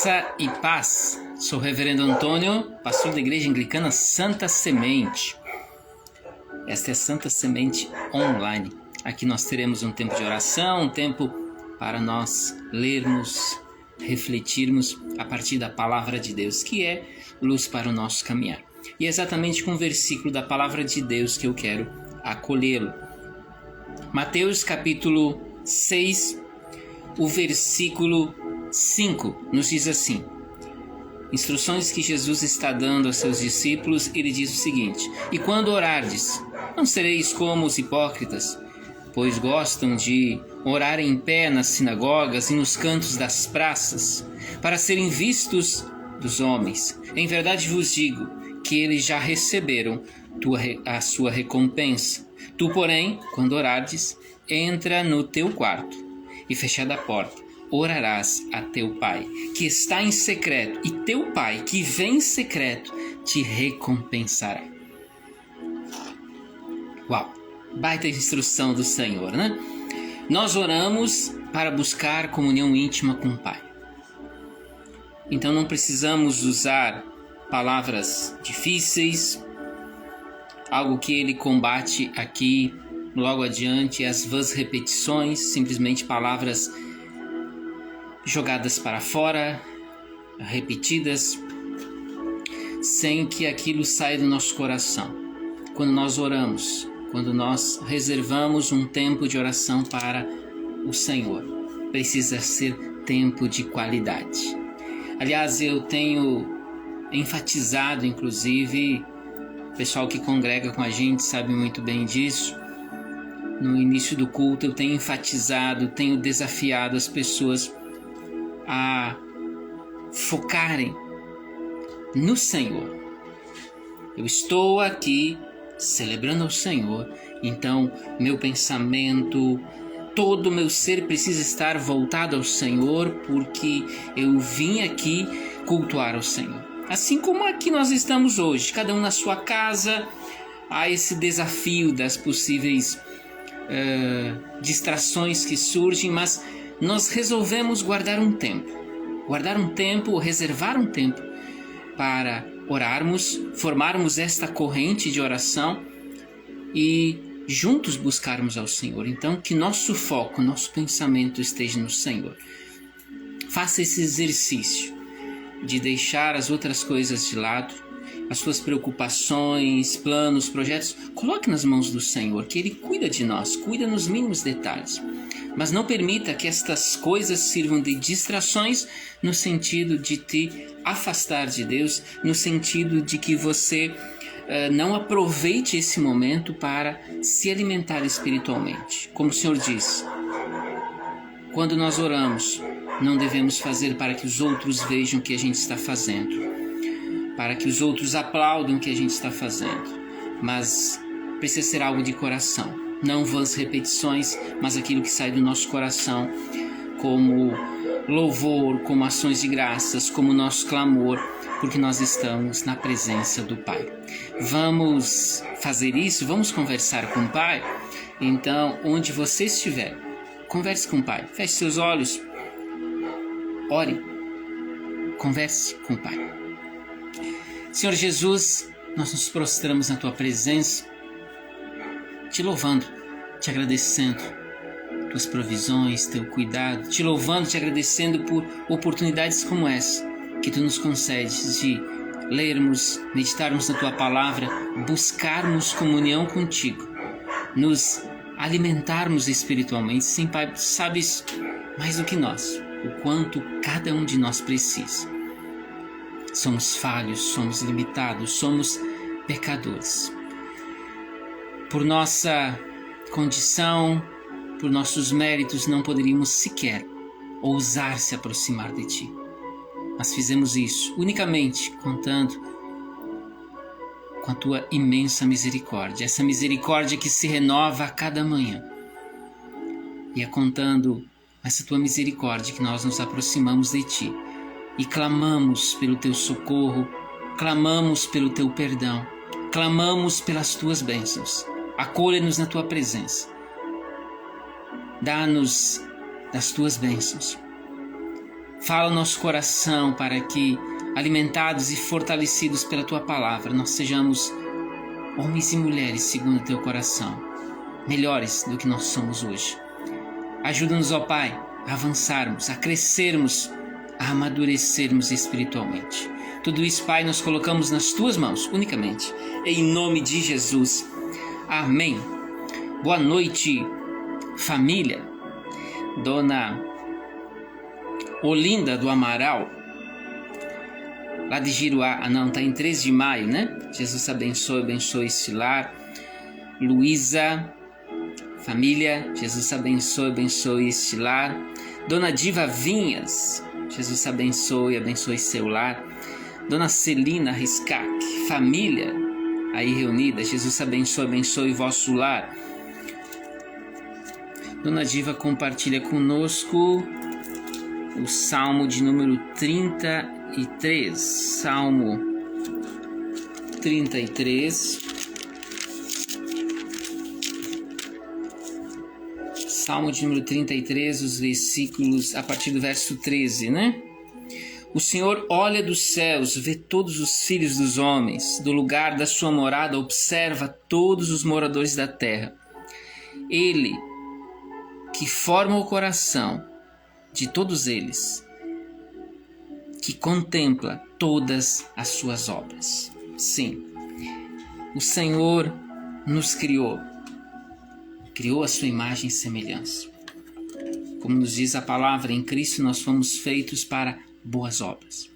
Graça e paz. Sou o Reverendo Antônio, pastor da Igreja Anglicana Santa Semente. Esta é a Santa Semente Online. Aqui nós teremos um tempo de oração, um tempo para nós lermos, refletirmos a partir da Palavra de Deus, que é luz para o nosso caminhar. E é exatamente com o versículo da Palavra de Deus que eu quero acolhê-lo. Mateus capítulo 6, o versículo 5 nos diz assim: instruções que Jesus está dando aos seus discípulos. Ele diz o seguinte: e quando orardes, não sereis como os hipócritas, pois gostam de orar em pé nas sinagogas e nos cantos das praças, para serem vistos dos homens. Em verdade vos digo que eles já receberam a sua recompensa. Tu, porém, quando orardes, entra no teu quarto e, fechada a porta, orarás a teu Pai, que está em secreto, e teu Pai, que vem em secreto, te recompensará. Uau! Baita instrução do Senhor, né? Nós oramos para buscar comunhão íntima com o Pai. Então não precisamos usar palavras difíceis. Algo que ele combate aqui logo adiante é as vãs repetições, simplesmente palavras jogadas para fora, repetidas, sem que aquilo saia do nosso coração. Quando nós oramos, quando nós reservamos um tempo de oração para o Senhor, precisa ser tempo de qualidade. Aliás, eu tenho enfatizado, inclusive, o pessoal que congrega com a gente sabe muito bem disso. No início do culto eu tenho enfatizado, tenho desafiado as pessoas a focarem no Senhor. Eu estou aqui celebrando ao Senhor, então meu pensamento, todo o meu ser precisa estar voltado ao Senhor, porque eu vim aqui cultuar ao Senhor. Assim como aqui nós estamos hoje, cada um na sua casa, há esse desafio das possíveis distrações que surgem, mas nós resolvemos guardar um tempo, reservar um tempo para orarmos, formarmos esta corrente de oração e juntos buscarmos ao Senhor. Então, que nosso foco, nosso pensamento esteja no Senhor. Faça esse exercício de deixar as outras coisas de lado, as suas preocupações, planos, projetos, coloque nas mãos do Senhor, que Ele cuida de nós, cuida nos mínimos detalhes. Mas não permita que estas coisas sirvam de distrações no sentido de te afastar de Deus, no sentido de que você não aproveite esse momento para se alimentar espiritualmente. Como o Senhor diz, quando nós oramos, não devemos fazer para que os outros vejam o que a gente está fazendo, para que os outros aplaudam o que a gente está fazendo, mas precisa ser algo de coração. Não vãs repetições, mas aquilo que sai do nosso coração, como louvor, como ações de graças, como nosso clamor, porque nós estamos na presença do Pai. Vamos fazer isso? Vamos conversar com o Pai? Então, onde você estiver, converse com o Pai. Feche seus olhos, ore, converse com o Pai. Senhor Jesus, nós nos prostramos na Tua presença, te louvando, te agradecendo tuas provisões, teu cuidado, te louvando, te agradecendo por oportunidades como essa que tu nos concedes de lermos, meditarmos na tua palavra, buscarmos comunhão contigo, nos alimentarmos espiritualmente. Sim, Pai, sabes mais do que nós o quanto cada um de nós precisa. Somos falhos, somos limitados, somos pecadores. Por nossa condição, por nossos méritos, não poderíamos sequer ousar se aproximar de Ti. Mas fizemos isso unicamente contando com a Tua imensa misericórdia, essa misericórdia que se renova a cada manhã. E é contando essa Tua misericórdia que nós nos aproximamos de Ti e clamamos pelo Teu socorro, clamamos pelo Teu perdão, clamamos pelas Tuas bênçãos. Acolha-nos na Tua presença. Dá-nos das Tuas bênçãos. Fala o nosso coração para que, alimentados e fortalecidos pela Tua palavra, nós sejamos homens e mulheres segundo o Teu coração, melhores do que nós somos hoje. Ajuda-nos, ó Pai, a avançarmos, a crescermos, a amadurecermos espiritualmente. Tudo isso, Pai, nós colocamos nas Tuas mãos, unicamente, em nome de Jesus. Amém. Boa noite, família. Dona Olinda do Amaral, lá de Giruá, tá em 3 de maio, né? Jesus abençoe este lar. Luísa, família, Jesus abençoe este lar. Dona Diva Vinhas, Jesus abençoe seu lar. Dona Celina Riscac, família aí reunida, Jesus abençoe vosso lar. Dona Diva compartilha conosco o Salmo de número 33. Salmo 33. Salmo de número 33, os versículos a partir do verso 13, né? O Senhor olha dos céus, vê todos os filhos dos homens, do lugar da sua morada observa todos os moradores da terra. Ele, que forma o coração de todos eles, que contempla todas as suas obras. Sim, o Senhor nos criou a sua imagem e semelhança. Como nos diz a palavra, em Cristo nós fomos feitos para boas obras.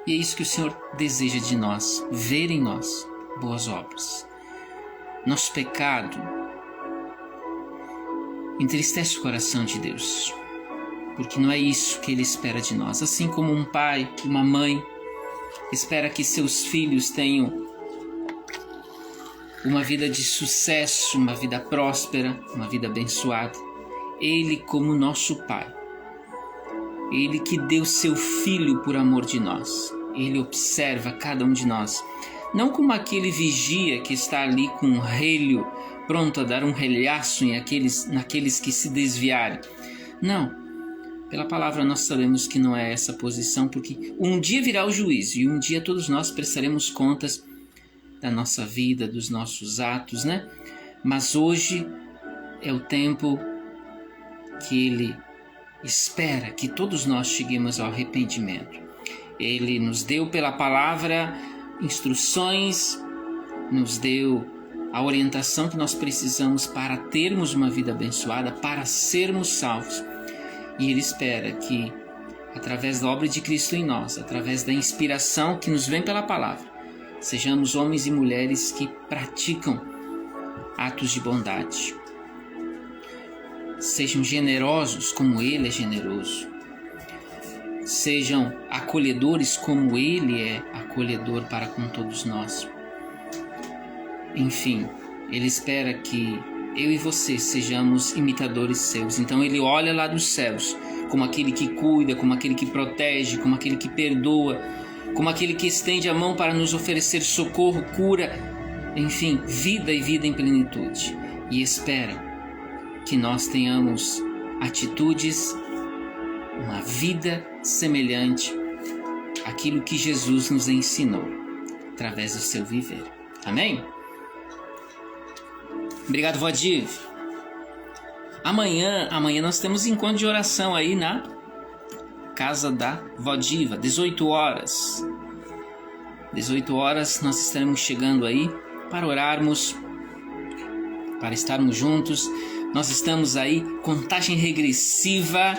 E é isso que o Senhor deseja de nós, ver em nós boas obras. Nosso pecado entristece o coração de Deus, porque não é isso que Ele espera de nós. Assim como um pai, uma mãe espera que seus filhos tenham uma vida de sucesso, uma vida próspera, uma vida abençoada. Ele, como nosso Pai, Ele que deu seu Filho por amor de nós, Ele observa cada um de nós, não como aquele vigia que está ali com um relho, pronto a dar um relhaço naqueles que se desviarem. Não, pela palavra nós sabemos que não é essa posição, porque um dia virá o juízo e um dia todos nós prestaremos contas da nossa vida, dos nossos atos, né? Mas hoje é o tempo que Ele espera que todos nós cheguemos ao arrependimento. Ele nos deu pela palavra instruções, nos deu a orientação que nós precisamos para termos uma vida abençoada, para sermos salvos. E Ele espera que, através da obra de Cristo em nós, através da inspiração que nos vem pela palavra, sejamos homens e mulheres que praticam atos de bondade. Sejam generosos como Ele é generoso. Sejam acolhedores como Ele é acolhedor para com todos nós. Enfim, Ele espera que eu e você sejamos imitadores seus. Então Ele olha lá dos céus como aquele que cuida, como aquele que protege, como aquele que perdoa, como aquele que estende a mão para nos oferecer socorro, cura, enfim, vida e vida em plenitude. E espera que nós tenhamos atitudes, uma vida semelhante àquilo que Jesus nos ensinou através do seu viver. Amém? Obrigado, Vodiv. Amanhã nós temos encontro de oração aí na casa da Vodiva, 18 horas. 18 horas nós estaremos chegando aí para orarmos, para estarmos juntos. Nós estamos aí, contagem regressiva.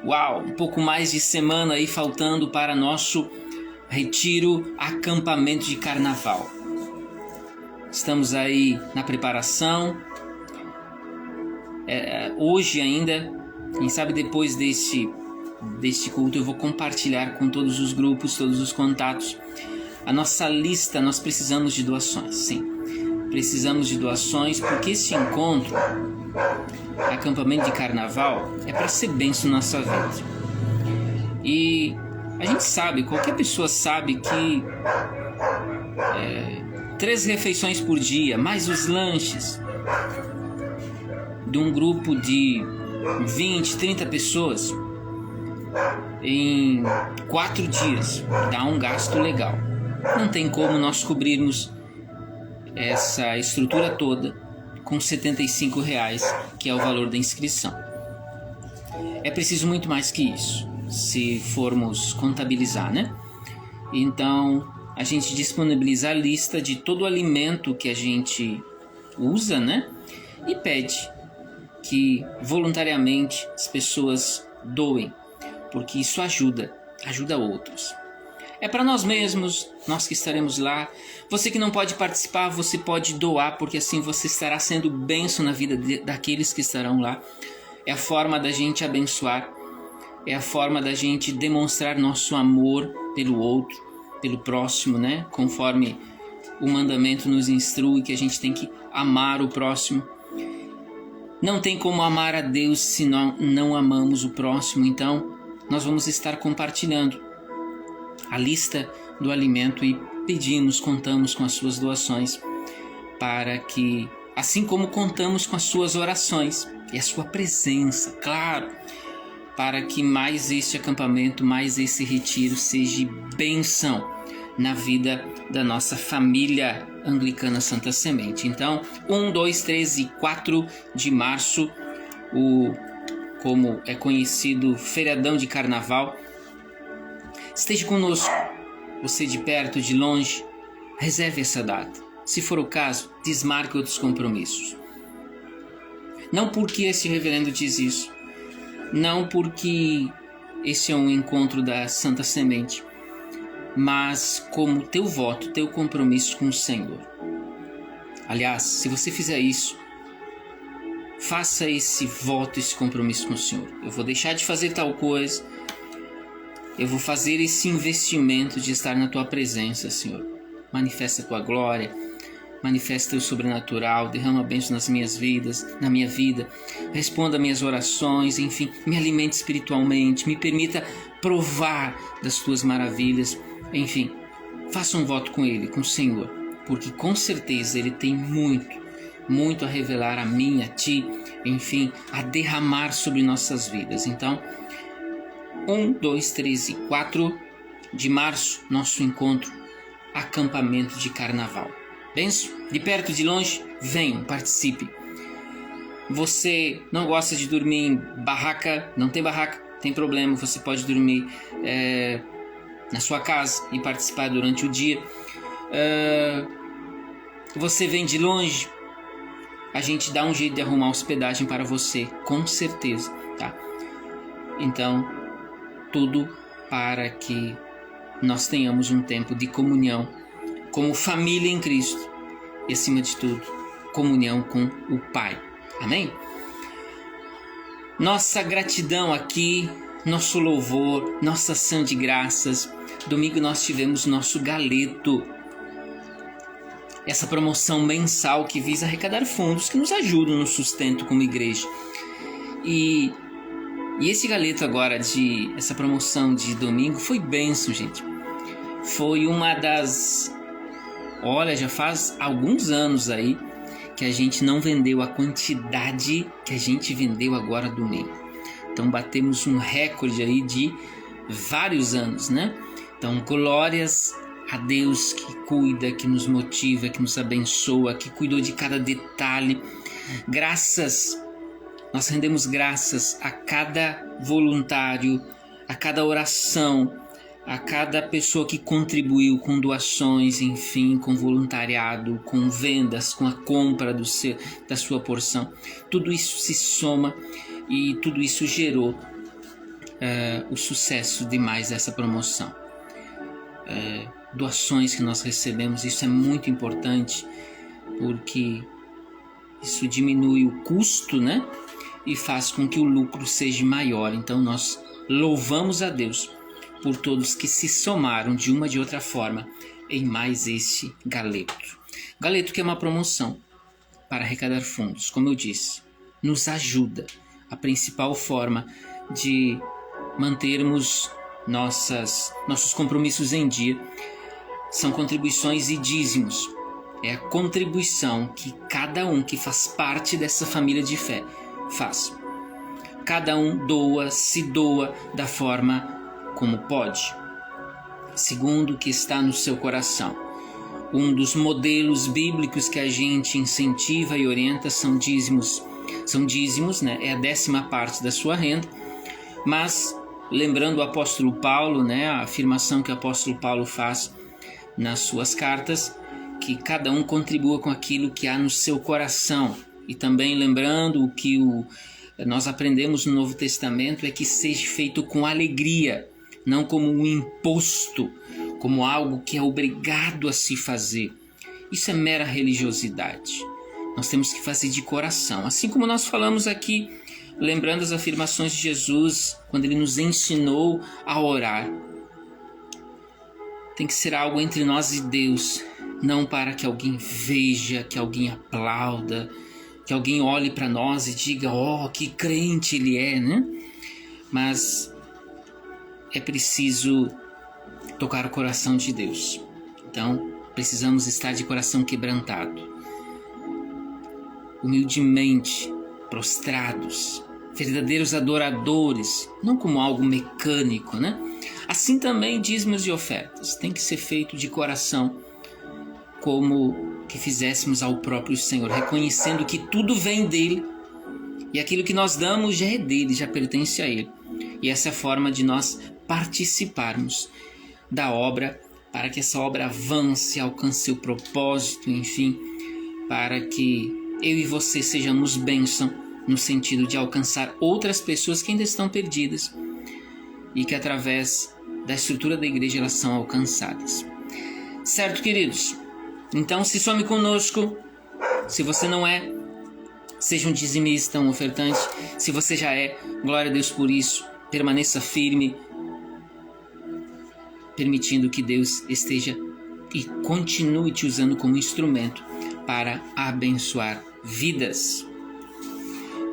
Uau, um pouco mais de semana aí faltando para nosso retiro, acampamento de carnaval. Estamos aí na preparação. Hoje ainda, quem sabe depois deste culto eu vou compartilhar com todos os grupos, todos os contatos, a nossa lista. Nós precisamos de doações, sim. Precisamos de doações porque esse encontro, acampamento de carnaval, é para ser bênção na nossa vida. E a gente sabe, qualquer pessoa sabe que 3 refeições por dia, mais os lanches de um grupo de 20, 30 pessoas, em 4 dias. Dá um gasto legal. Não tem como nós cobrirmos essa estrutura toda com R$ 75, que é o valor da inscrição. É preciso muito mais que isso, se formos contabilizar, né? Então, a gente disponibiliza a lista de todo o alimento que a gente usa, né? E pede que voluntariamente as pessoas doem, porque isso ajuda outros. É para nós mesmos, nós que estaremos lá. Você que não pode participar, você pode doar, porque assim você estará sendo bênção na vida daqueles que estarão lá. É a forma da gente abençoar, é a forma da gente demonstrar nosso amor pelo outro, pelo próximo, né? Conforme o mandamento nos instrui que a gente tem que amar o próximo. Não tem como amar a Deus se não amamos o próximo, então nós vamos estar compartilhando a lista do alimento e contamos com as suas doações, para que, assim como contamos com as suas orações e a sua presença, claro, para que mais este acampamento, mais esse retiro seja bênção na vida da nossa família anglicana Santa Semente. Então, 1, 2, 3 e 4 de março, como é conhecido, feriadão de carnaval. Esteja conosco, você de perto, de longe, reserve essa data. Se for o caso, desmarque outros compromissos. Não porque esse reverendo diz isso, não porque esse é um encontro da Santa Semente, mas como teu voto, teu compromisso com o Senhor. Aliás, se você fizer isso, faça esse voto, esse compromisso com o Senhor. Eu vou deixar de fazer tal coisa, eu vou fazer esse investimento de estar na tua presença, Senhor. Manifesta a tua glória, manifesta o sobrenatural, derrama bênçãos na minha vida, responda minhas orações, enfim, me alimente espiritualmente, me permita provar das tuas maravilhas, enfim, faça um voto com Ele, com o Senhor, porque com certeza Ele tem muito a revelar a mim, a ti, enfim, a derramar sobre nossas vidas. Então, 1, 2, 3 e 4 de março, nosso encontro, acampamento de carnaval. Benção? De perto, de longe, venham, participe. Você não gosta de dormir em barraca? Não tem barraca? Tem problema, você pode dormir na sua casa e participar durante o dia. Você vem de longe? A gente dá um jeito de arrumar hospedagem para você, com certeza, tá? Então, tudo para que nós tenhamos um tempo de comunhão como família em Cristo e, acima de tudo, comunhão com o Pai. Amém? Nossa gratidão aqui, nosso louvor, nossa ação de graças. Domingo nós tivemos nosso galeto, essa promoção mensal que visa arrecadar fundos que nos ajudam no sustento como igreja. E esse galeto agora, essa promoção de domingo, foi bênção, gente. Foi uma das... Olha, já faz alguns anos aí que a gente não vendeu a quantidade que a gente vendeu agora domingo. Então batemos um recorde aí de vários anos, né? Então glórias a Deus que cuida, que nos motiva, que nos abençoa, que cuidou de cada detalhe. Graças, nós rendemos graças a cada voluntário, a cada oração, a cada pessoa que contribuiu com doações, enfim, com voluntariado, com vendas, com a compra da sua porção. Tudo isso se soma e tudo isso gerou o sucesso de mais essa promoção. Doações que nós recebemos, isso é muito importante, porque isso diminui o custo, né? E faz com que o lucro seja maior. Então nós louvamos a Deus por todos que se somaram de uma ou de outra forma em mais este galeto. Galeto que é uma promoção para arrecadar fundos, como eu disse, nos ajuda. A principal forma de mantermos nossos compromissos em dia são contribuições e dízimos. É a contribuição que cada um que faz parte dessa família de fé faz. cada um se doa da forma como pode, segundo o que está no seu coração. Um dos modelos bíblicos que a gente incentiva e orienta são dízimos. São dízimos, né? É a 10ª parte da sua renda. Mas, lembrando o apóstolo Paulo, né? A afirmação que o apóstolo Paulo faz nas suas cartas, que cada um contribua com aquilo que há no seu coração. E também lembrando o que nós aprendemos no Novo Testamento, é que seja feito com alegria, não como um imposto, como algo que é obrigado a se fazer. Isso é mera religiosidade. Nós temos que fazer de coração. Assim como nós falamos aqui, lembrando as afirmações de Jesus, quando ele nos ensinou a orar. Tem que ser algo entre nós e Deus, não para que alguém veja, que alguém aplauda, que alguém olhe para nós e diga, oh, que crente ele é, né? Mas é preciso tocar o coração de Deus. Então, precisamos estar de coração quebrantado, humildemente, prostrados, verdadeiros adoradores, não como algo mecânico, né? Assim também dízimos e ofertas tem que ser feito de coração, como que fizéssemos ao próprio Senhor, reconhecendo que tudo vem dele e aquilo que nós damos já é dele, já pertence a ele. E essa é a forma de nós participarmos da obra, para que essa obra avance, alcance o propósito, enfim, para que eu e você sejamos bênção no sentido de alcançar outras pessoas que ainda estão perdidas e que através da estrutura da igreja elas são alcançadas. Certo, queridos? Então se some conosco. Se você não é, seja um dizimista, um ofertante. Se você já é, glória a Deus por isso. Permaneça firme, permitindo que Deus esteja e continue te usando como instrumento para abençoar vidas.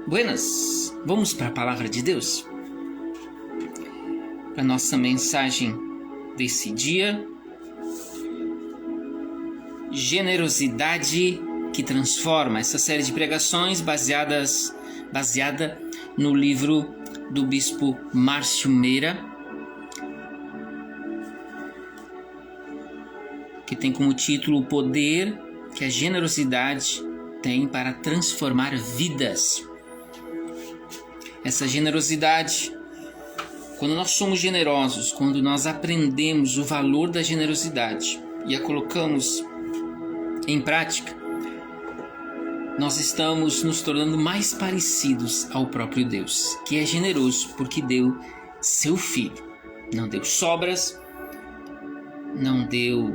Buenas, vamos para a palavra de Deus? Para a nossa mensagem desse dia. Generosidade que transforma. Essa série de pregações baseada no livro do bispo Márcio Meira, que tem como título o poder que a generosidade tem para transformar vidas. Essa generosidade, quando nós somos generosos, quando nós aprendemos o valor da generosidade e a colocamos em prática, nós estamos nos tornando mais parecidos ao próprio Deus, que é generoso porque deu seu Filho. Não deu sobras, não deu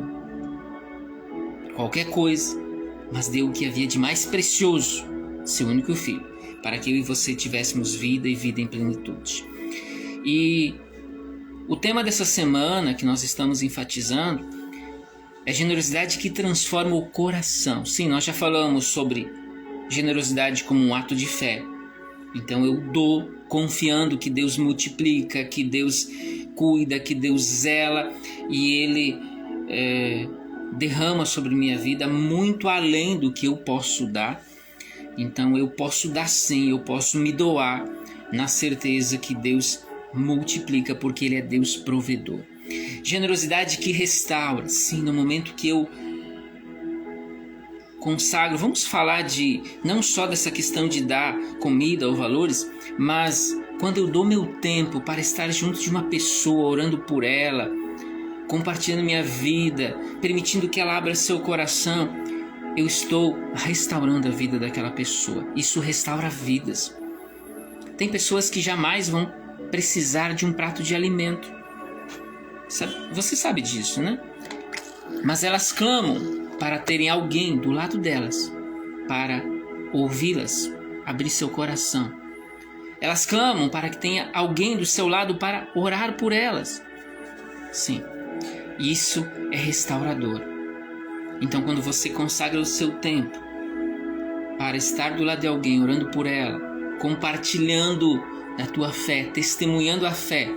qualquer coisa, mas deu o que havia de mais precioso, seu único Filho, para que eu e você tivéssemos vida e vida em plenitude. E o tema dessa semana que nós estamos enfatizando é generosidade que transforma o coração. Sim, nós já falamos sobre generosidade como um ato de fé. Então eu dou confiando que Deus multiplica, que Deus cuida, que Deus zela e Ele derrama sobre minha vida muito além do que eu posso dar. Então eu posso dar sim, eu posso me doar na certeza que Deus multiplica porque Ele é Deus provedor. Generosidade que restaura. Sim, no momento que eu consagro, vamos falar não só dessa questão de dar comida ou valores, mas quando eu dou meu tempo para estar junto de uma pessoa, orando por ela, compartilhando minha vida, permitindo que ela abra seu coração, eu estou restaurando a vida daquela pessoa. Isso restaura vidas. Tem pessoas que jamais vão precisar de um prato de alimento. Você sabe disso, né? Mas elas clamam para terem alguém do lado delas, para ouvi-las, abrir seu coração. Elas clamam para que tenha alguém do seu lado para orar por elas. Sim, isso é restaurador. Então, quando você consagra o seu tempo para estar do lado de alguém, orando por ela, compartilhando a tua fé, testemunhando a fé,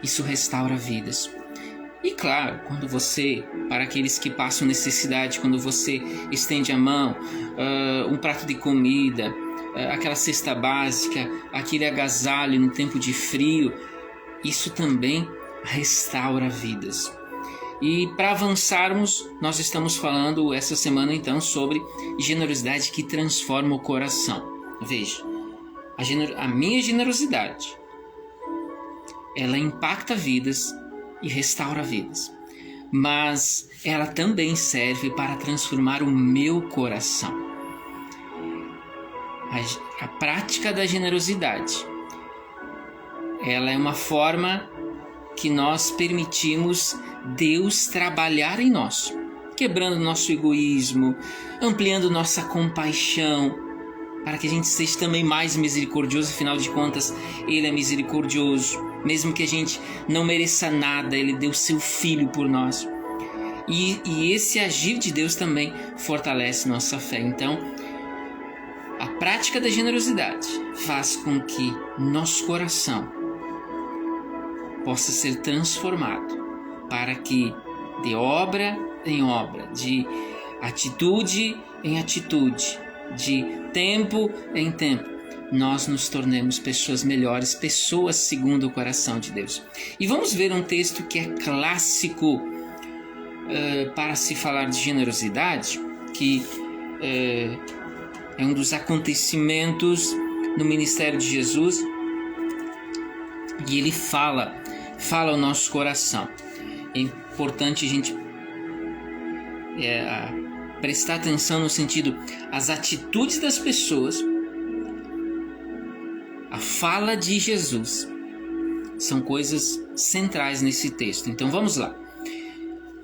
isso restaura vidas. E claro, quando você, para aqueles que passam necessidade, quando você estende a mão, um prato de comida, aquela cesta básica, aquele agasalho no tempo de frio, isso também restaura vidas. E para avançarmos, nós estamos falando essa semana então sobre generosidade que transforma o coração. Veja, a minha generosidade, ela impacta vidas e restaura vidas, mas ela também serve para transformar o meu coração. A prática da generosidade, ela é uma forma que nós permitimos Deus trabalhar em nós, quebrando nosso egoísmo, ampliando nossa compaixão, para que a gente seja também mais misericordioso. Afinal de contas, Ele é misericordioso. Mesmo que a gente não mereça nada, Ele deu seu Filho por nós. E esse agir de Deus também fortalece nossa fé. Então, a prática da generosidade faz com que nosso coração possa ser transformado para que, de obra em obra, de atitude em atitude, de tempo em tempo, nós nos tornemos pessoas melhores, pessoas segundo o coração de Deus. E vamos ver um texto que é clássico para se falar de generosidade, que é um dos acontecimentos no ministério de Jesus, e ele fala ao nosso coração. É importante a gente prestar atenção no sentido, as atitudes das pessoas, a fala de Jesus, são coisas centrais nesse texto. Então vamos lá.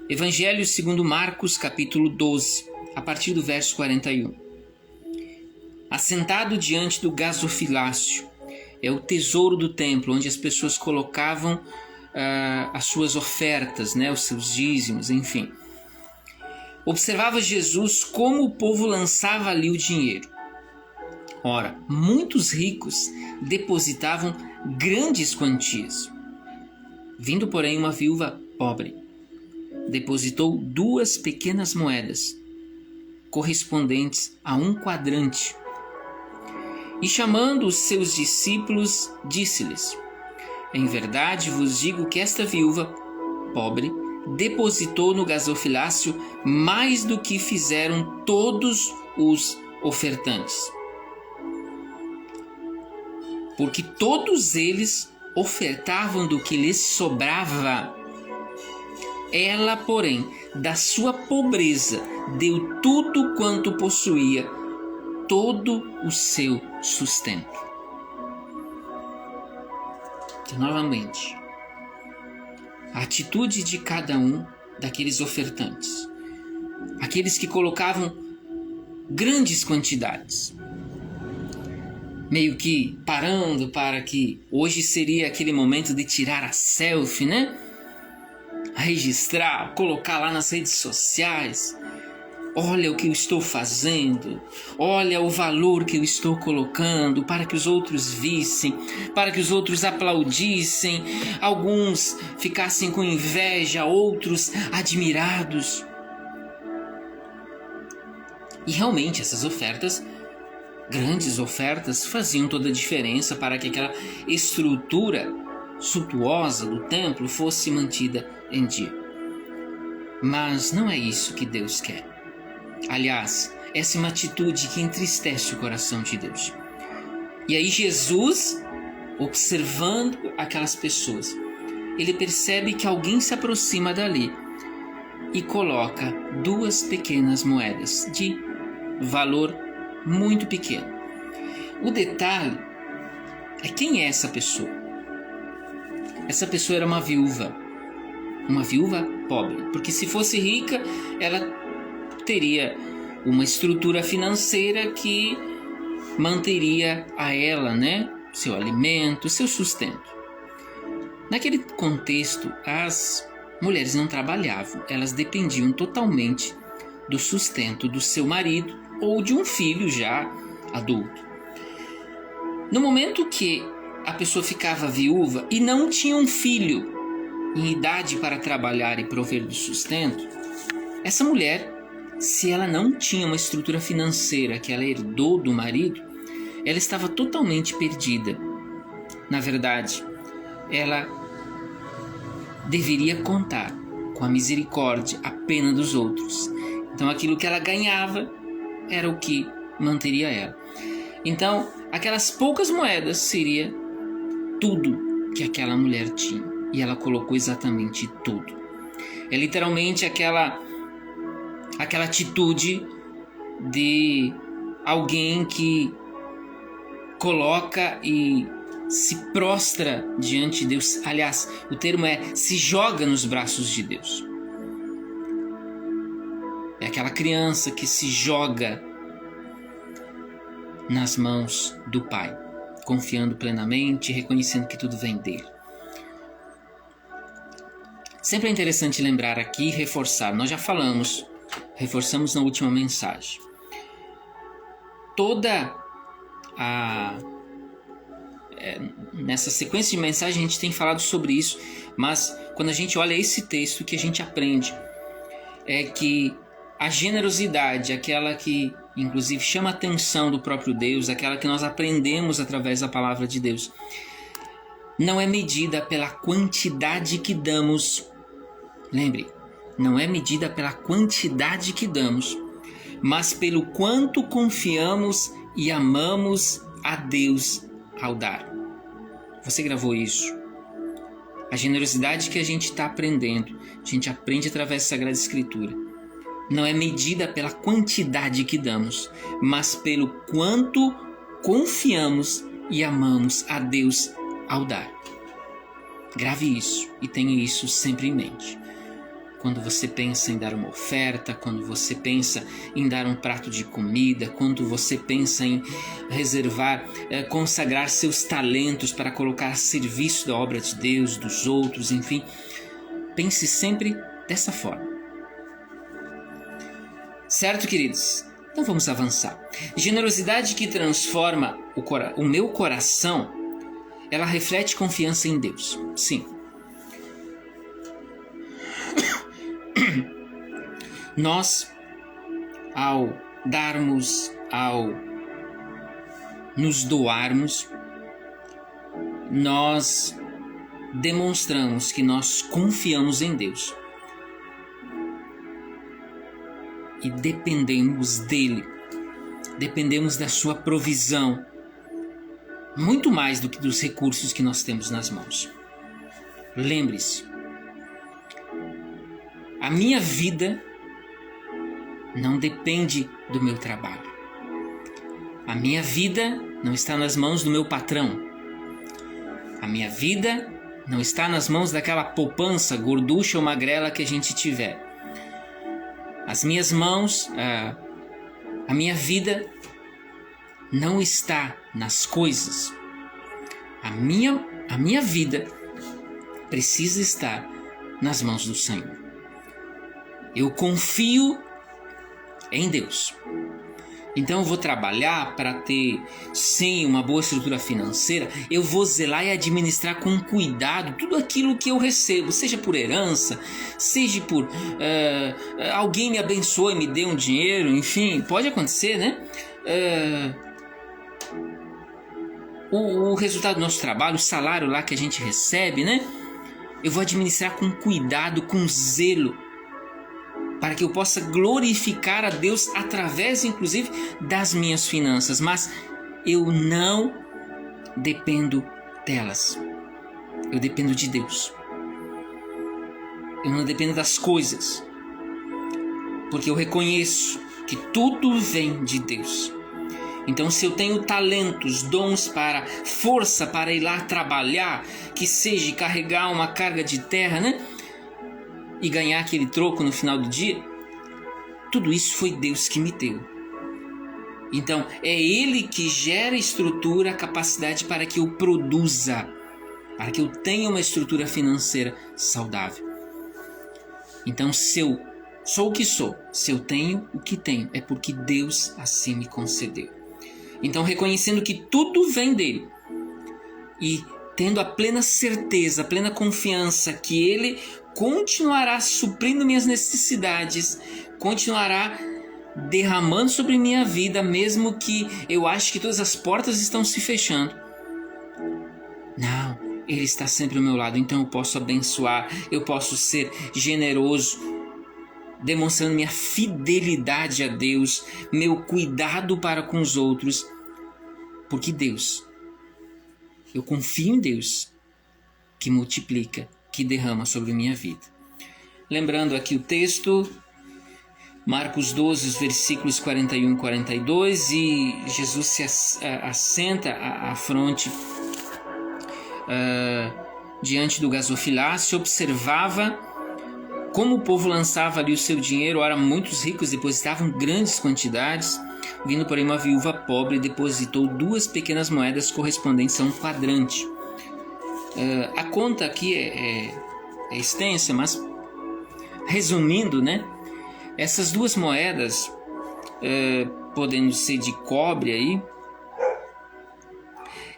Evangelho segundo Marcos, capítulo 12, a partir do verso 41. Assentado diante do gasofilácio, é o tesouro do templo, onde as pessoas colocavam as suas ofertas, né, os seus dízimos, enfim. Observava Jesus como o povo lançava ali o dinheiro. Ora, muitos ricos depositavam grandes quantias. Vindo, porém, uma viúva pobre, depositou 2 pequenas moedas, correspondentes a 1 quadrante. E chamando os seus discípulos, disse-lhes: em verdade vos digo que esta viúva pobre depositou no gasofilácio mais do que fizeram todos os ofertantes. Porque todos eles ofertavam do que lhes sobrava. Ela, porém, da sua pobreza, deu tudo quanto possuía, todo o seu sustento. Então, novamente, a atitude de cada um daqueles ofertantes, aqueles que colocavam grandes quantidades, meio que parando para que hoje seria aquele momento de tirar a selfie, né? Registrar, colocar lá nas redes sociais. Olha o que eu estou fazendo, olha o valor que eu estou colocando, para que os outros vissem, para que os outros aplaudissem, alguns ficassem com inveja, outros admirados. E realmente essas ofertas, grandes ofertas, faziam toda a diferença para que aquela estrutura suntuosa do templo fosse mantida em dia. Mas não é isso que Deus quer. Aliás, essa é uma atitude que entristece o coração de Deus. E aí Jesus, observando aquelas pessoas, ele percebe que alguém se aproxima dali e coloca 2 pequenas moedas de valor muito pequeno. O detalhe é quem é essa pessoa. Essa pessoa era uma viúva pobre, porque se fosse rica, ela teria uma estrutura financeira que manteria a ela, né, seu alimento, seu sustento. Naquele contexto, as mulheres não trabalhavam, elas dependiam totalmente do sustento do seu marido ou de um filho já adulto. No momento que a pessoa ficava viúva e não tinha um filho em idade para trabalhar e prover do sustento, essa mulher, se ela não tinha uma estrutura financeira que ela herdou do marido, ela estava totalmente perdida. Na verdade, ela deveria contar com a misericórdia, a pena dos outros. Então aquilo que ela ganhava era o que manteria ela. Então aquelas poucas moedas seria tudo que aquela mulher tinha. E ela colocou exatamente tudo. É literalmente aquela atitude de alguém que coloca e se prostra diante de Deus. Aliás, o termo é se joga nos braços de Deus. É aquela criança que se joga nas mãos do Pai, confiando plenamente, reconhecendo que tudo vem dele. Sempre é interessante lembrar aqui e reforçar. Nós já reforçamos na última mensagem. Nessa sequência de mensagens a gente tem falado sobre isso, mas quando a gente olha esse texto, o que a gente aprende é que a generosidade, aquela que inclusive chama a atenção do próprio Deus, aquela que nós aprendemos através da palavra de Deus, não é medida pela quantidade que damos. Lembre, não é medida pela quantidade que damos, mas pelo quanto confiamos e amamos a Deus ao dar. Você gravou isso? A generosidade que a gente está aprendendo, a gente aprende através da Sagrada Escritura, não é medida pela quantidade que damos, mas pelo quanto confiamos e amamos a Deus ao dar. Grave isso e tenha isso sempre em mente. Quando você pensa em dar uma oferta, quando você pensa em dar um prato de comida, quando você pensa em reservar, consagrar seus talentos para colocar a serviço da obra de Deus, dos outros, enfim, pense sempre dessa forma. Certo, queridos? Então vamos avançar. Generosidade que transforma o meu coração, ela reflete confiança em Deus. Sim. Nós, ao darmos, ao nos doarmos, nós demonstramos que nós confiamos em Deus e dependemos dele, dependemos da sua provisão, muito mais do que dos recursos que nós temos nas mãos. Lembre-se, a minha vida não depende do meu trabalho. A minha vida não está nas mãos do meu patrão. A minha vida não está nas mãos daquela poupança gorducha ou magrela que a gente tiver. As minhas mãos, a minha vida não está nas coisas. A minha vida precisa estar nas mãos do Senhor. Eu confio em Deus. Então eu vou trabalhar para ter, sim, uma boa estrutura financeira. Eu vou zelar e administrar com cuidado tudo aquilo que eu recebo, seja por herança, seja por alguém me abençoe e me dê um dinheiro, enfim, pode acontecer, né? O resultado do nosso trabalho, o salário lá que a gente recebe, né? Eu vou administrar com cuidado, com zelo, para que eu possa glorificar a Deus através, inclusive, das minhas finanças. Mas eu não dependo delas. Eu dependo de Deus. Eu não dependo das coisas, porque eu reconheço que tudo vem de Deus. Então, se eu tenho talentos, dons para força para ir lá trabalhar, que seja carregar uma carga de terra, né? E ganhar aquele troco no final do dia, tudo isso foi Deus que me deu. Então, é Ele que gera estrutura, capacidade para que eu produza, para que eu tenha uma estrutura financeira saudável. Então, se eu sou o que sou, se eu tenho o que tenho, é porque Deus assim me concedeu. Então, reconhecendo que tudo vem dele e tendo a plena certeza, a plena confiança que Ele continuará suprindo minhas necessidades, continuará derramando sobre minha vida, mesmo que eu ache que todas as portas estão se fechando. Não, Ele está sempre ao meu lado, então eu posso abençoar, eu posso ser generoso, demonstrando minha fidelidade a Deus, meu cuidado para com os outros, porque eu confio em Deus, que multiplica, que derrama sobre minha vida. Lembrando aqui o texto, Marcos 12, os versículos 41 e 42, e Jesus se assenta à fronte diante do gasofilácio, observava como o povo lançava ali o seu dinheiro. Ora, muitos ricos depositavam grandes quantidades, vindo porém uma viúva pobre depositou 2 pequenas moedas correspondentes a um quadrante. A conta aqui é extensa, mas resumindo, né? Essas 2 moedas, podendo ser de cobre aí,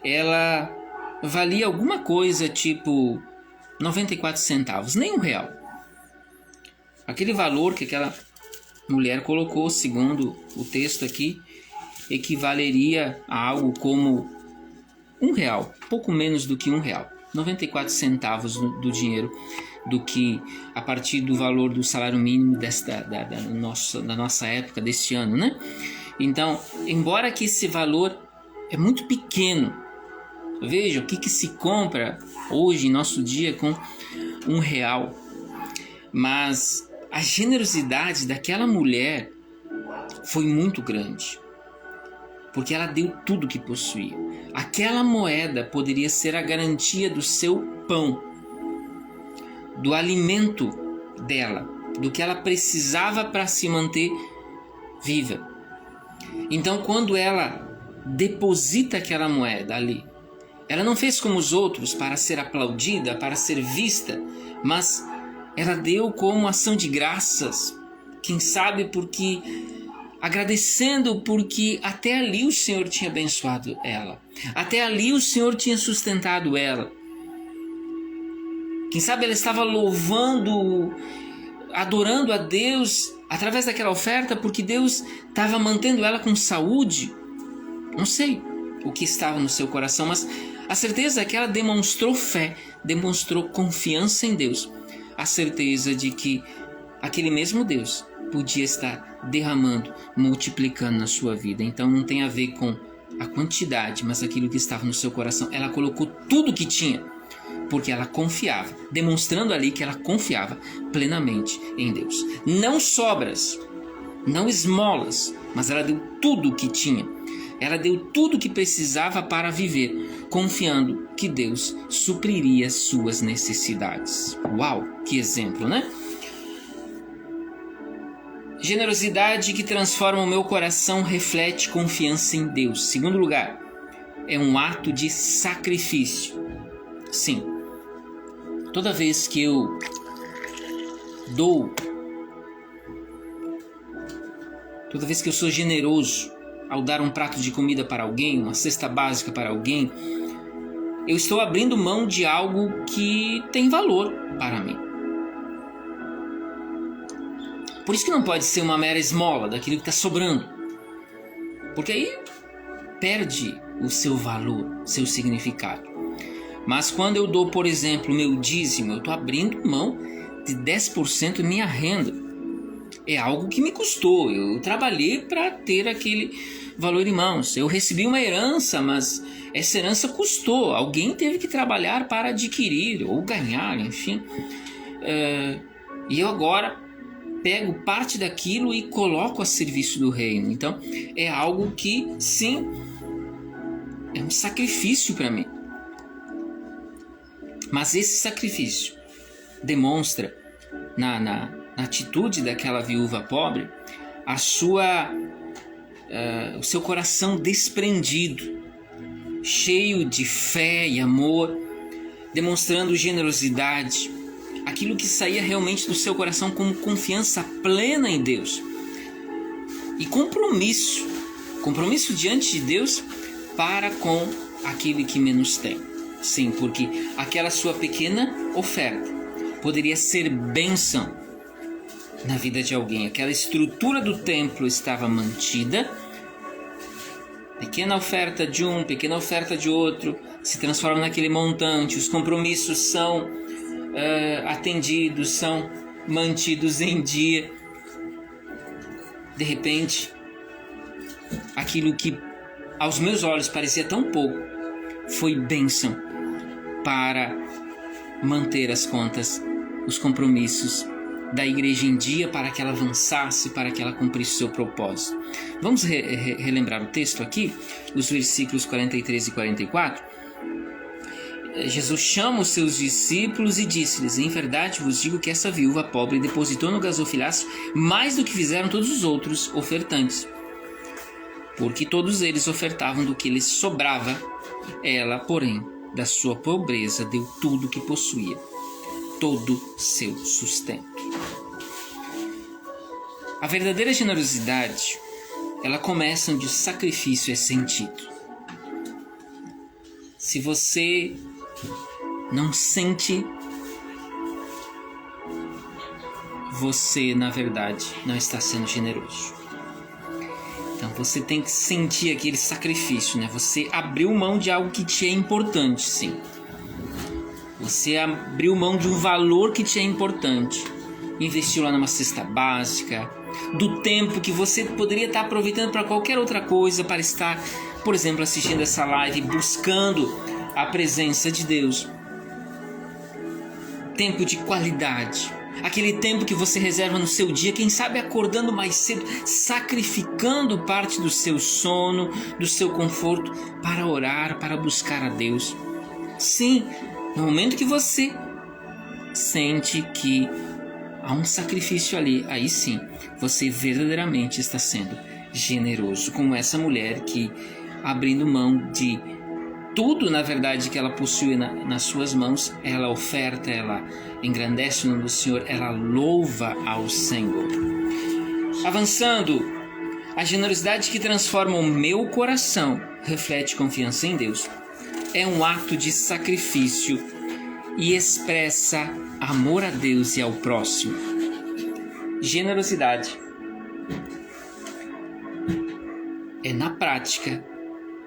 ela valia alguma coisa tipo 94 centavos, nem R$1. Aquele valor que aquela mulher colocou, segundo o texto aqui, equivaleria a algo como R$1, pouco menos do que R$1. 94 centavos do dinheiro, do que a partir do valor do salário mínimo da nossa época, deste ano, né? Então, embora que esse valor é muito pequeno, veja o que se compra hoje, em nosso dia, com R$1. Mas a generosidade daquela mulher foi muito grande, porque ela deu tudo que possuía. Aquela moeda poderia ser a garantia do seu pão, do alimento dela, do que ela precisava para se manter viva. Então, quando ela deposita aquela moeda ali, ela não fez como os outros para ser aplaudida, para ser vista, mas ela deu como ação de graças, quem sabe porque agradecendo, porque até ali o Senhor tinha abençoado ela, até ali o Senhor tinha sustentado ela. Quem sabe ela estava louvando, adorando a Deus através daquela oferta, porque Deus estava mantendo ela com saúde. Não sei o que estava no seu coração, mas a certeza é que ela demonstrou fé, demonstrou confiança em Deus, a certeza de que aquele mesmo Deus podia estar derramando, multiplicando na sua vida. Então não tem a ver com a quantidade, mas aquilo que estava no seu coração. Ela colocou tudo que tinha, porque ela confiava, demonstrando ali que ela confiava plenamente em Deus. Não sobras, não esmolas, mas ela deu tudo o que tinha. Ela deu tudo o que precisava para viver, confiando que Deus supriria suas necessidades. Uau, que exemplo, né? Generosidade que transforma o meu coração reflete confiança em Deus. Segundo lugar, é um ato de sacrifício. Sim, toda vez que eu dou, toda vez que eu sou generoso ao dar um prato de comida para alguém, uma cesta básica para alguém, eu estou abrindo mão de algo que tem valor para mim. Por isso que não pode ser uma mera esmola daquilo que está sobrando, porque aí perde o seu valor, seu significado. Mas quando eu dou, por exemplo, meu dízimo, eu estou abrindo mão de 10% da minha renda. É algo que me custou, eu trabalhei para ter aquele valor em mãos. Eu recebi uma herança, mas essa herança custou, alguém teve que trabalhar para adquirir ou ganhar, enfim. E eu agora pego parte daquilo e coloco a serviço do reino. Então é algo que, sim, é um sacrifício para mim. Mas esse sacrifício demonstra na atitude daquela viúva pobre o seu coração desprendido, cheio de fé e amor, demonstrando generosidade, aquilo que saía realmente do seu coração como confiança plena em Deus e compromisso diante de Deus para com aquele que menos tem. Sim, porque aquela sua pequena oferta poderia ser bênção na vida de alguém. Aquela estrutura do templo estava mantida. Pequena oferta de um, pequena oferta de outro, se transforma naquele montante. Os compromissos são atendidos, são mantidos em dia. De repente, aquilo que aos meus olhos parecia tão pouco, foi bênção para manter as contas, os compromissos da igreja em dia, para que ela avançasse, para que ela cumprisse o seu propósito. Vamos relembrar o texto aqui, os versículos 43 e 44. Jesus chama os seus discípulos e disse-lhes: em verdade vos digo que essa viúva pobre depositou no gasofilácio mais do que fizeram todos os outros ofertantes, porque todos eles ofertavam do que lhes sobrava. Ela, porém, da sua pobreza deu tudo o que possuía, todo seu sustento. A verdadeira generosidade, ela começa onde o sacrifício é sentido. Se você não sente, você, na verdade, não está sendo generoso. Então você tem que sentir aquele sacrifício, né? Você abriu mão de algo que te é importante, sim. Você abriu mão de um valor que te é importante. Investiu lá numa cesta básica, do tempo que você poderia estar aproveitando para qualquer outra coisa, para estar, por exemplo, assistindo essa live, buscando a presença de Deus. Tempo de qualidade. Aquele tempo que você reserva no seu dia, quem sabe acordando mais cedo, sacrificando parte do seu sono, do seu conforto, para orar, para buscar a Deus. Sim, no momento que você sente que há um sacrifício ali, aí sim, você verdadeiramente está sendo generoso, como essa mulher que, abrindo mão de tudo, na verdade, que ela possui nas suas mãos, ela oferta, ela engrandece o nome do Senhor, ela louva ao Senhor. Avançando, a generosidade que transforma o meu coração reflete confiança em Deus. É um ato de sacrifício e expressa amor a Deus e ao próximo. Generosidade é, na prática,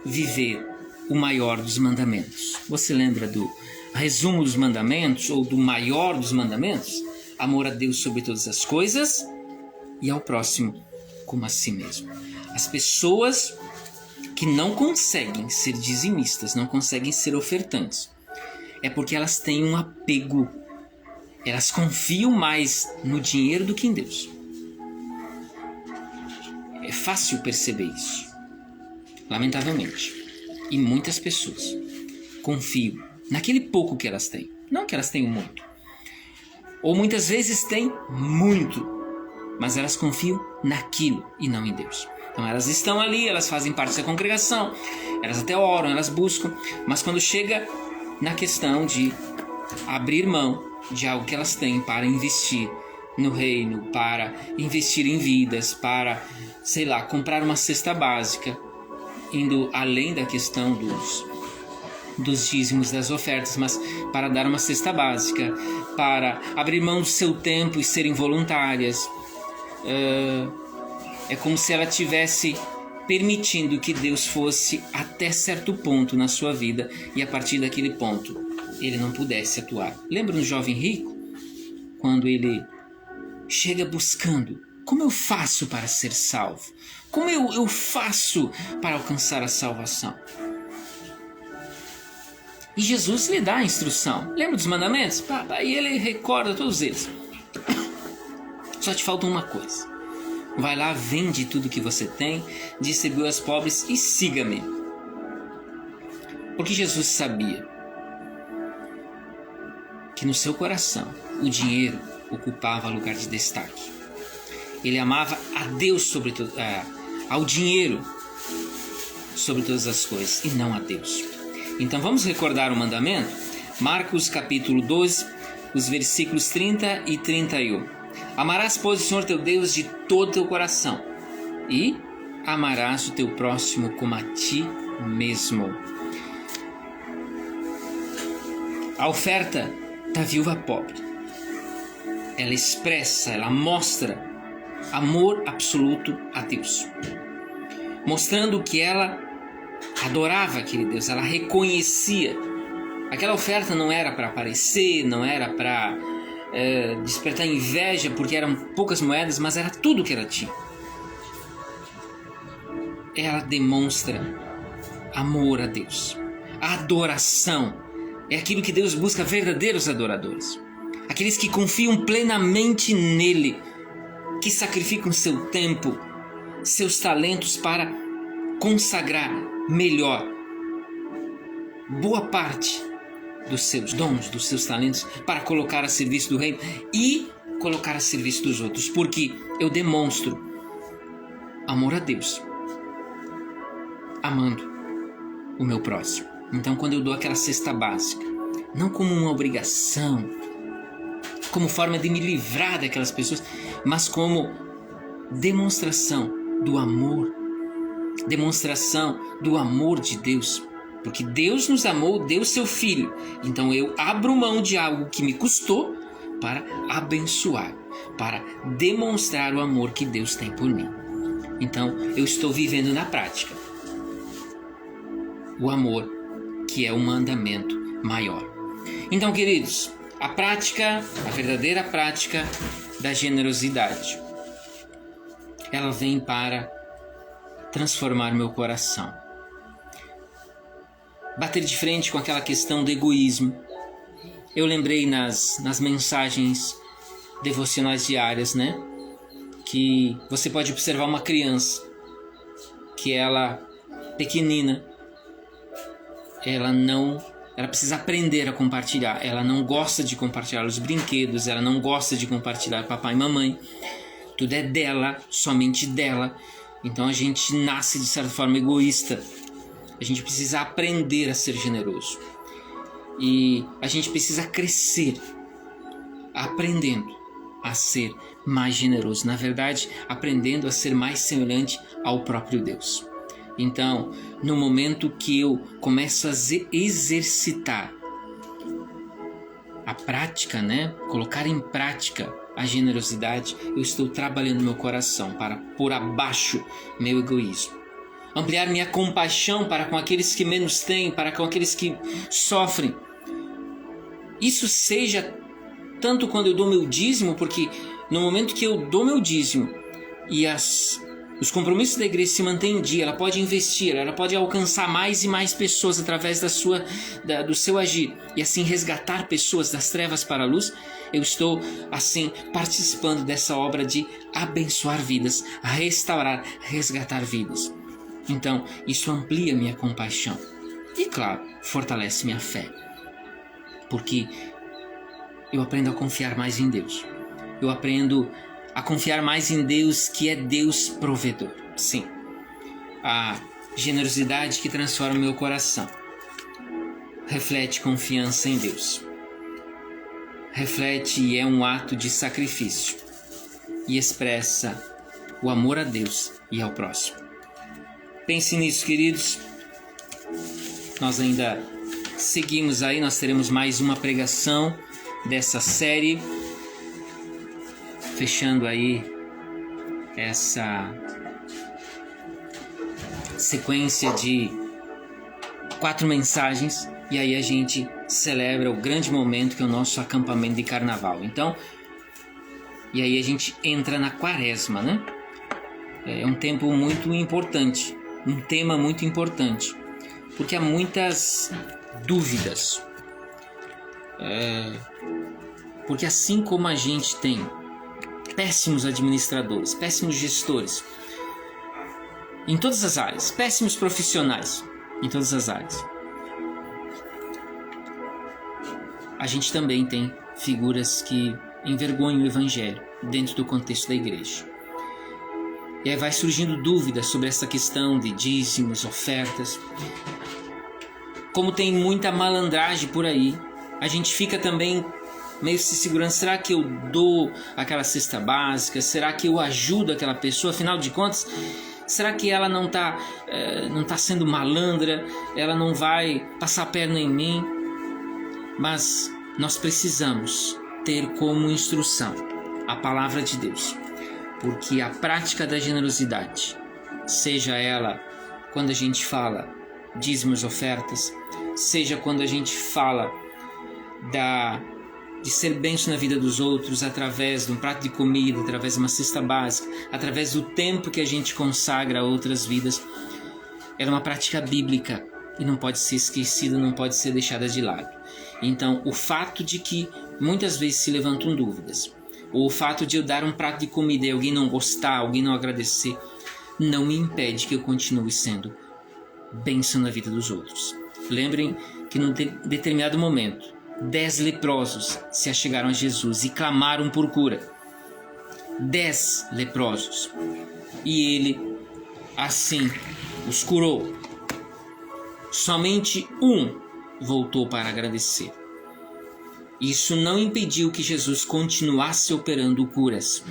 viver o maior dos mandamentos. Você lembra do resumo dos mandamentos, ou do maior dos mandamentos? Amor a Deus sobre todas as coisas e ao próximo como a si mesmo. As pessoas que não conseguem ser dizimistas, não conseguem ser ofertantes, é porque elas têm um apego. Elas confiam mais no dinheiro do que em Deus. É fácil perceber isso, lamentavelmente. E muitas pessoas confiam naquele pouco que elas têm. Não que elas tenham muito. Ou muitas vezes têm muito, mas elas confiam naquilo e não em Deus. Então elas estão ali, elas fazem parte da congregação, elas até oram, elas buscam, mas quando chega na questão de abrir mão de algo que elas têm para investir no reino, para investir em vidas, para, sei lá, comprar uma cesta básica, indo além da questão dos dízimos, das ofertas, mas para dar uma cesta básica, para abrir mão do seu tempo e serem voluntárias. É como se ela tivesse permitindo que Deus fosse até certo ponto na sua vida, e a partir daquele ponto ele não pudesse atuar. Lembra do jovem rico? Quando ele chega buscando: como eu faço para ser salvo? Como eu faço para alcançar a salvação? E Jesus lhe dá a instrução. Lembra dos mandamentos? Aí ele recorda todos eles. Só te falta uma coisa. Vai lá, vende tudo que você tem, distribui aos pobres e siga-me. Porque Jesus sabia que no seu coração o dinheiro ocupava lugar de destaque. Ele amava a Deus sobre ao dinheiro sobre todas as coisas, e não a Deus. Então vamos recordar o mandamento? Marcos capítulo 12, os versículos 30 e 31. Amarás, pois, o Senhor teu Deus de todo o teu coração, e amarás o teu próximo como a ti mesmo. A oferta da viúva pobre ela expressa, ela mostra amor absoluto a Deus, mostrando que ela adorava aquele Deus, ela reconhecia. Aquela oferta não era para aparecer, não era para despertar inveja porque eram poucas moedas, mas era tudo que ela tinha. Ela demonstra amor a Deus. A adoração é aquilo que Deus busca, verdadeiros adoradores, aqueles que confiam plenamente nele, que sacrificam seu tempo, seus talentos para consagrar melhor boa parte dos seus dons, dos seus talentos, para colocar a serviço do reino e colocar a serviço dos outros, porque eu demonstro amor a Deus amando o meu próximo. Então, quando eu dou aquela cesta básica, não como uma obrigação, como forma de me livrar daquelas pessoas, mas como demonstração do amor, demonstração do amor de Deus, porque Deus nos amou, deu seu Filho. Então eu abro mão de algo que me custou para abençoar, para demonstrar o amor que Deus tem por mim. Então eu estou vivendo na prática o amor, que é o mandamento maior. Então, queridos, a prática, a verdadeira prática da generosidade, ela vem para transformar meu coração, bater de frente com aquela questão do egoísmo. Eu lembrei nas mensagens devocionais diárias, né, que você pode observar uma criança que ela, pequenina, ela precisa aprender a compartilhar. Ela não gosta de compartilhar os brinquedos, ela não gosta de compartilhar papai e mamãe. Tudo é dela, somente dela. Então a gente nasce de certa forma egoísta. A gente precisa aprender a ser generoso. E a gente precisa crescer aprendendo a ser mais generoso. Na verdade, aprendendo a ser mais semelhante ao próprio Deus. Então, no momento que eu começo a exercitar a prática, né? Colocar em prática a generosidade, eu estou trabalhando meu coração para pôr abaixo meu egoísmo. Ampliar minha compaixão para com aqueles que menos têm, para com aqueles que sofrem. Isso seja tanto quando eu dou meu dízimo, porque no momento que eu dou meu dízimo e os compromissos da igreja se mantêm em dia, ela pode investir, ela pode alcançar mais e mais pessoas através do seu agir e assim resgatar pessoas das trevas para a luz. Eu estou assim participando dessa obra de abençoar vidas, restaurar, resgatar vidas. Então isso amplia minha compaixão e, claro, fortalece minha fé, porque eu aprendo a confiar mais em Deus. Eu aprendo a confiar mais em Deus, que é Deus provedor. Sim, a generosidade que transforma meu coração reflete confiança em Deus. Reflete e é um ato de sacrifício e expressa o amor a Deus e ao próximo. Pense nisso, queridos. Nós ainda seguimos aí, nós teremos mais uma pregação dessa série, fechando aí essa sequência de 4 mensagens, e aí a gente celebra o grande momento que é o nosso acampamento de carnaval. Então, e aí a gente entra na quaresma, né? É um tempo muito importante, um tema muito importante, porque há muitas dúvidas. Porque assim como a gente tem péssimos administradores, péssimos gestores em todas as áreas, péssimos profissionais em todas as áreas, a gente também tem figuras que envergonham o evangelho dentro do contexto da igreja. E aí vai surgindo dúvidas sobre essa questão de dízimos, ofertas. Como tem muita malandragem por aí, a gente fica também meio se segurando. Será que eu dou aquela cesta básica? Será que eu ajudo aquela pessoa? Afinal de contas, será que ela não tá sendo malandra? Ela não vai passar a perna em mim? Mas nós precisamos ter como instrução a palavra de Deus, porque a prática da generosidade, seja ela quando a gente fala dízimos, ofertas, seja quando a gente fala de ser bênção na vida dos outros através de um prato de comida, através de uma cesta básica, através do tempo que a gente consagra a outras vidas, ela é uma prática bíblica e não pode ser esquecida, não pode ser deixada de lado. Então, o fato de que muitas vezes se levantam dúvidas, ou o fato de eu dar um prato de comida e alguém não gostar, alguém não agradecer, não me impede que eu continue sendo bênção na vida dos outros. Lembrem que num determinado momento, 10 leprosos se achegaram a Jesus e clamaram por cura. 10 leprosos. E ele, assim, os curou. Somente um voltou para agradecer. Isso não impediu que Jesus continuasse operando curas.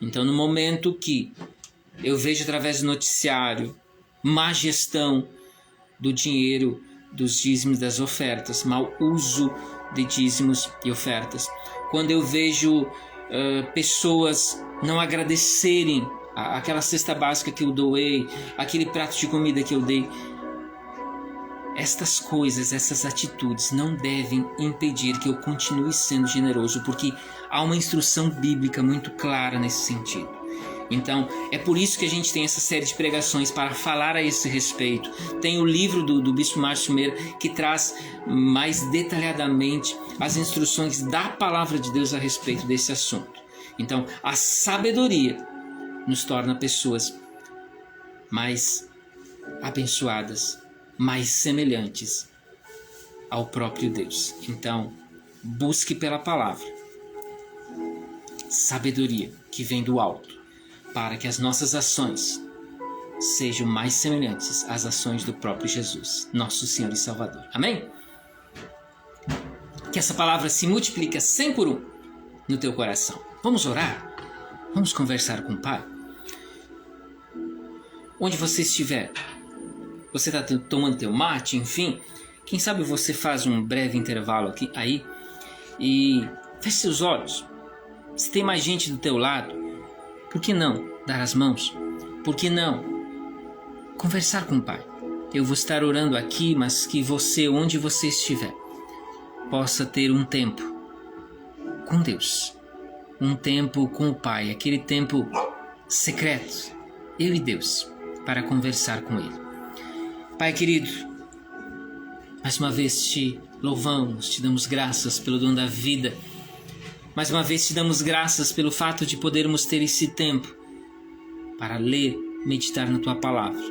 Então, no momento que eu vejo através do noticiário má gestão do dinheiro, dos dízimos, das ofertas, mau uso de dízimos e ofertas, quando eu vejo pessoas não agradecerem aquela cesta básica que eu doei, aquele prato de comida que eu dei, estas coisas, essas atitudes não devem impedir que eu continue sendo generoso, porque há uma instrução bíblica muito clara nesse sentido. Então, é por isso que a gente tem essa série de pregações para falar a esse respeito. Tem o livro do Bispo Márcio Meira, que traz mais detalhadamente as instruções da Palavra de Deus a respeito desse assunto. Então, a sabedoria nos torna pessoas mais abençoadas, mais semelhantes ao próprio Deus. Então, busque pela Palavra sabedoria que vem do alto, para que as nossas ações sejam mais semelhantes às ações do próprio Jesus, nosso Senhor e Salvador. Amém? Que essa palavra se multiplique 100 por 1 no teu coração. Vamos orar? Vamos conversar com o Pai? Onde você estiver, você está tomando teu mate, enfim, quem sabe você faz um breve intervalo aí e feche seus olhos. Se tem mais gente do teu lado, por que não dar as mãos? Por que não conversar com o Pai? Eu vou estar orando aqui, mas que você, onde você estiver, possa ter um tempo com Deus, um tempo com o Pai, aquele tempo secreto, eu e Deus, para conversar com Ele. Pai querido, mais uma vez te louvamos, te damos graças pelo dom da vida. Mais uma vez te damos graças pelo fato de podermos ter esse tempo para ler, meditar na Tua Palavra.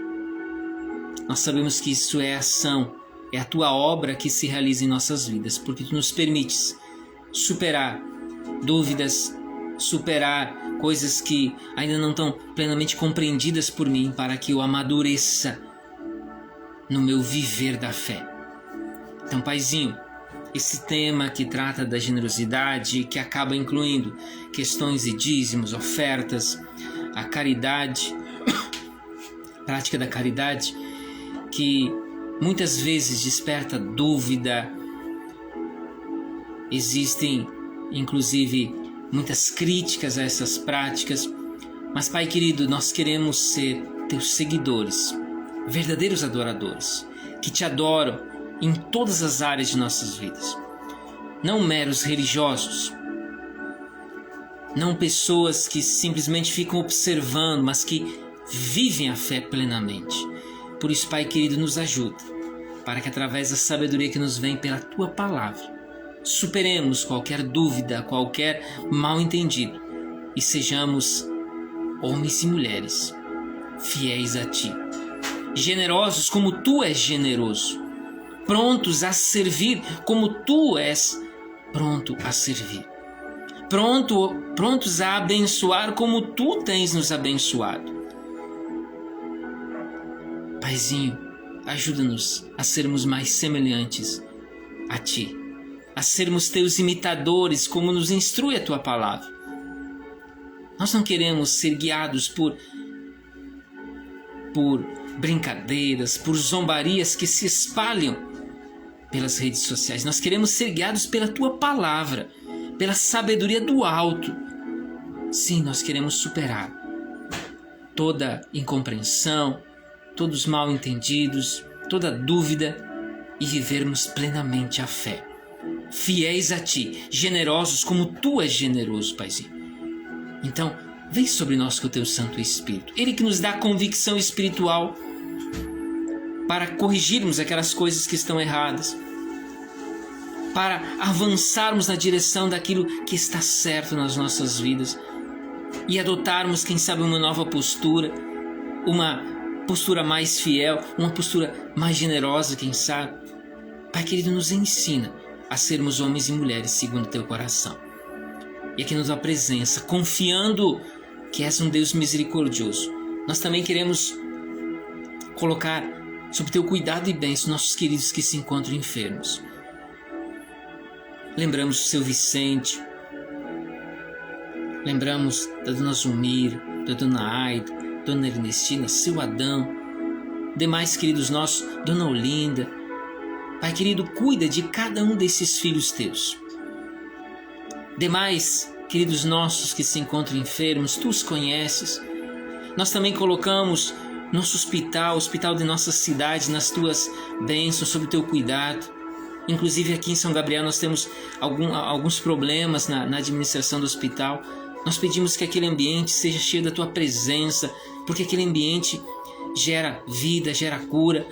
Nós sabemos que isso é ação, é a Tua obra que se realiza em nossas vidas, porque Tu nos permites superar dúvidas, superar coisas que ainda não estão plenamente compreendidas por mim, para que eu amadureça no meu viver da fé. Então, Paizinho, esse tema que trata da generosidade, que acaba incluindo questões de dízimos, ofertas, a caridade, prática da caridade, que muitas vezes desperta dúvida. Existem, inclusive, muitas críticas a essas práticas. Mas, Pai querido, nós queremos ser Teus seguidores, verdadeiros adoradores, que Te adoram em todas as áreas de nossas vidas. Não meros religiosos, não pessoas que simplesmente ficam observando, mas que vivem a fé plenamente. Por isso, Pai querido, nos ajuda, para que através da sabedoria que nos vem pela Tua Palavra, superemos qualquer dúvida, qualquer mal-entendido e sejamos homens e mulheres fiéis a Ti, generosos como Tu és generoso, prontos a servir como Tu és pronto a servir, prontos a abençoar como Tu tens nos abençoado. Paizinho, ajuda-nos a sermos mais semelhantes a Ti, a sermos Teus imitadores, como nos instrui a Tua Palavra. Nós não queremos ser guiados por brincadeiras, por zombarias que se espalham pelas redes sociais. Nós queremos ser guiados pela Tua Palavra, pela sabedoria do alto. Sim, nós queremos superar toda incompreensão, todos os mal entendidos, toda dúvida e vivermos plenamente a fé. Fiéis a Ti, generosos como Tu és generoso, Paizinho. Então, vem sobre nós com o Teu Santo Espírito. Ele que nos dá convicção espiritual para corrigirmos aquelas coisas que estão erradas, para avançarmos na direção daquilo que está certo nas nossas vidas e adotarmos, quem sabe, uma nova postura, uma postura mais fiel, uma postura mais generosa, quem sabe. Pai querido, nos ensina a sermos homens e mulheres segundo o Teu coração. E aqui na Tua presença, confiando que és um Deus misericordioso, nós também queremos colocar sob Teu cuidado e bênção nossos queridos que se encontram enfermos. Lembramos do Seu Vicente, lembramos da Dona Zumira, da Dona Aida, Dona Ernestina, Seu Adão, demais queridos nossos, Dona Olinda. Pai querido, cuida de cada um desses filhos Teus. Demais queridos nossos que se encontram enfermos, Tu os conheces. Nós também colocamos nosso hospital, o hospital de nossa cidade, nas Tuas bênçãos, sob o Teu cuidado. Inclusive aqui em São Gabriel nós temos alguns problemas na administração do hospital. Nós pedimos que aquele ambiente seja cheio da Tua presença, porque aquele ambiente gera vida, gera cura.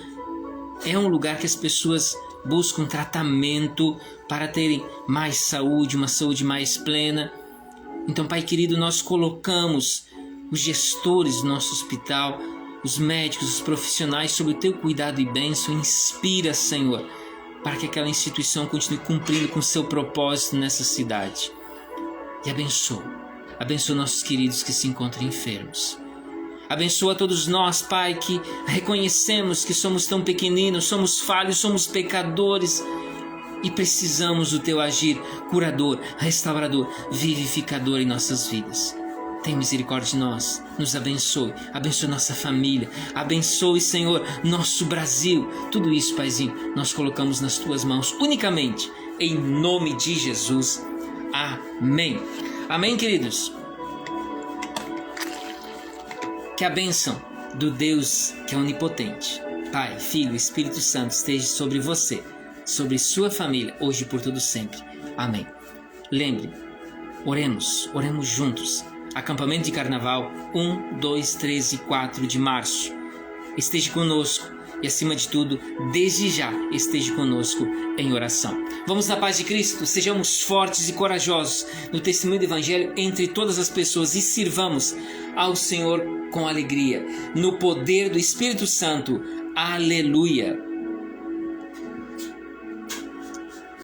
É um lugar que as pessoas buscam tratamento para terem mais saúde, uma saúde mais plena. Então, Pai querido, nós colocamos os gestores do nosso hospital, os médicos, os profissionais sob o Teu cuidado e bênção. Inspira, Senhor, para que aquela instituição continue cumprindo com o seu propósito nessa cidade. E abençoa nossos queridos que se encontram enfermos. Abençoa todos nós, Pai, que reconhecemos que somos tão pequeninos, somos falhos, somos pecadores e precisamos do Teu agir curador, restaurador, vivificador em nossas vidas. Tem misericórdia de nós, nos abençoe nossa família, abençoe, Senhor, nosso Brasil. Tudo isso, Paizinho, nós colocamos nas Tuas mãos unicamente, em nome de Jesus. Amém. Amém, queridos. Que a bênção do Deus que é onipotente, Pai, Filho e Espírito Santo esteja sobre você, sobre sua família, hoje e por todo sempre. Amém. Lembre, oremos juntos. Acampamento de Carnaval 1, 2, 3 e 4 de março. Esteja conosco e, acima de tudo, desde já esteja conosco em oração. Vamos na paz de Cristo, sejamos fortes e corajosos no testemunho do Evangelho entre todas as pessoas e sirvamos ao Senhor com alegria, no poder do Espírito Santo. Aleluia!